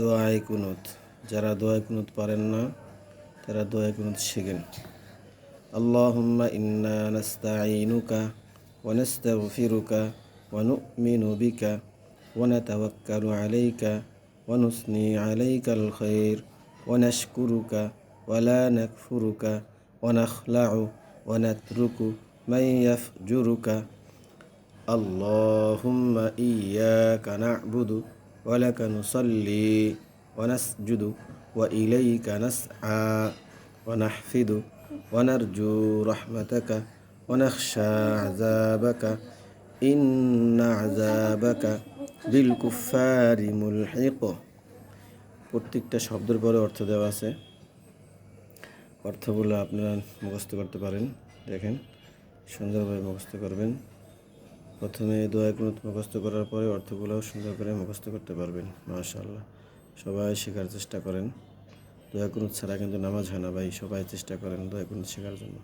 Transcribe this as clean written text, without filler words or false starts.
দোয়ায়ে কুনুত। যারা দোয়ায়ে কুনুত পারেন না তারা দোয়ায়ে কুনুত শিখেন। আল্লাহুম্মা ইন্না নাস্তাঈনুকা ওয়া নাস্তাগফিরুকা ওয়া নু'মিনু বিকা ওয়া নাতাওয়াক্কালু আলাইকা ওয়া নুসনি আলাইকাল খাইর ওয়া নাশকুরুকা ওয়া লা নাকফুরুকা ওয়া নাখলা'ু ওয়া নাতরুকু মান ইয়াফজুরুকা। আল্লাহুম্মা ইয়্যাকা না'বুদু ওয়া লাকা নুসাল্লি ওয়া নাসজুদু ওয়া ইলাইকা নাসআ ওয়া নাহফিদু ওয়া নারজু রাহমাতাকা ওয়া নাখশা আযাবাকা ইন্না আযাবাকা বিল কুফফারি মুলহিক। প্রত্যেকটা শব্দের পরে অর্থ দেওয়া আছে। অর্থগুলো আপনারা মুখস্থ করতে পারেন। দেখেন, সুন্দরভাবে মুখস্থ করবেন। প্রথমে দোয়া কুনুত মুখস্থ করার পরে অর্থগুলোও সুন্দর করে মুখস্থ করতে পারবেন। মাশাআল্লাহ, সবাই শেখার চেষ্টা করেন। দোয়া কুনুত ছাড়া কিন্তু নামাজ হয় না ভাই। সবাই চেষ্টা করেন দোয়া কুনুত শেখার জন্য।